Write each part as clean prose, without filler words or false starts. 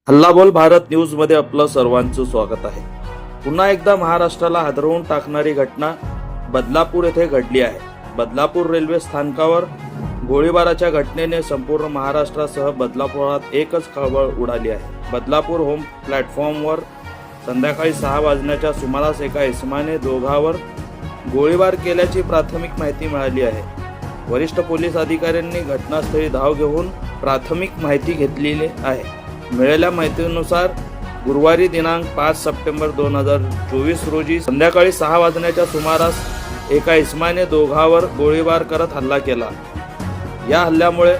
हल्लाबोल भारत न्यूज मध्ये आपलं सर्वांचं स्वागत आहे। पुन्हा एकदा महाराष्ट्राला हादरवून टाकणारी घटना बदलापूर येथे घडली आहे। बदलापूर रेल्वे स्थानकावर गोळीबाराच्या घटनेने संपूर्ण महाराष्ट्रासह बदलापुरात एकच खळबळ उडाली आहे। बदलापूर होम प्लॅटफॉर्मवर संध्याकाळी 6 वाजण्याच्या सुमारास एका इसमाने दोघांवर गोळीबार केल्याची प्राथमिक माहिती मिळाली आहे। वरिष्ठ पोलीस अधिकाऱ्यांनी घटनास्थळी धाव घेऊन प्राथमिक माहिती घेतलेली आहे। मिळालेल्या माहितीनुसार गुरुवारी दिनांक 5 सप्टेंबर 2024 रोजी संध्याकाळी 6 वाजण्याच्या सुमारास एका इसमाने दोघांवर गोळीबार करत हल्ला केला। या हल्ल्यामुळे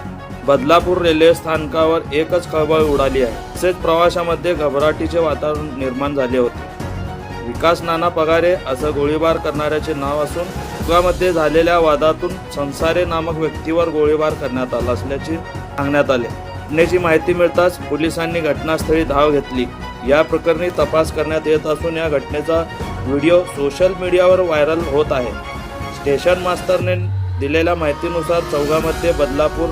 बदलापूर रेल्वे स्थानकावर एकच खळबळ उडाली आहे। तसेच प्रवाशांमध्ये घबराटीचे वातावरण निर्माण झाले होते। विकास नाना पगारे असं गोळीबार करणाऱ्याचे नाव असून दोघांमध्ये झालेल्या वादातून संसारे नामक व्यक्तीवर गोळीबार करण्यात आला असल्याचे सांगण्यात आले। घटनेची माहिती मिळताच पोलिसांनी घटनास्थळी धाव घेतली। या प्रकरणी तपास करण्यात येत असून या घटनेचा व्हिडिओ सोशल मीडियावर व्हायरल होत आहे। स्टेशन मास्टरने दिलेल्या माहितीनुसार चौघांमध्ये बदलापूर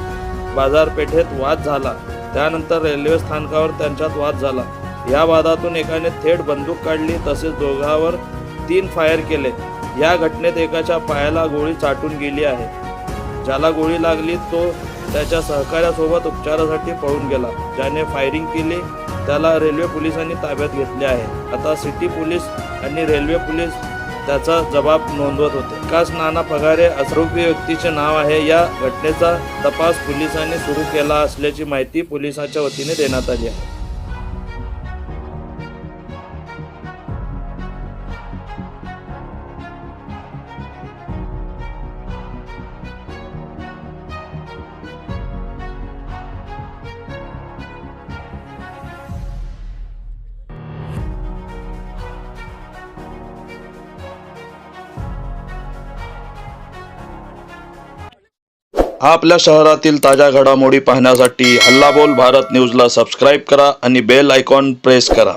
बाजारपेठेत वाद झाला। त्यानंतर रेल्वे स्थानकावर त्यांच्यात वाद झाला। या वादातून एकाने थेट बंदूक काढली तसेच दोघांवर 3 फायर केले। या घटनेत एकाच्या पायाला गोळी चाटून गेली आहे। ज्याला गोळी लागली तो त्याच्या सहकाऱ्यासोबत उपचारासाठी पळून गेला। ज्याने फायरिंग केली त्याला रेल्वे पोलिसांनी ताब्यात घेतले आहे। आता सिटी पोलीस आणि रेल्वे पोलीस त्याचा जबाब नोंदवत होते। विकास नाना पगारे आरोपी व्यक्तीचे नाव आहे। या घटनेचा तपास पोलिसांनी सुरू केला असल्याची माहिती पोलिसांच्या वतीने देण्यात आली आहे। आपल्या शहरातील ताज्या घडामोडी पाहण्यासाठी हल्लाबोल भारत न्यूजला सबस्क्राइब करा आणि बेल आयकॉन प्रेस करा।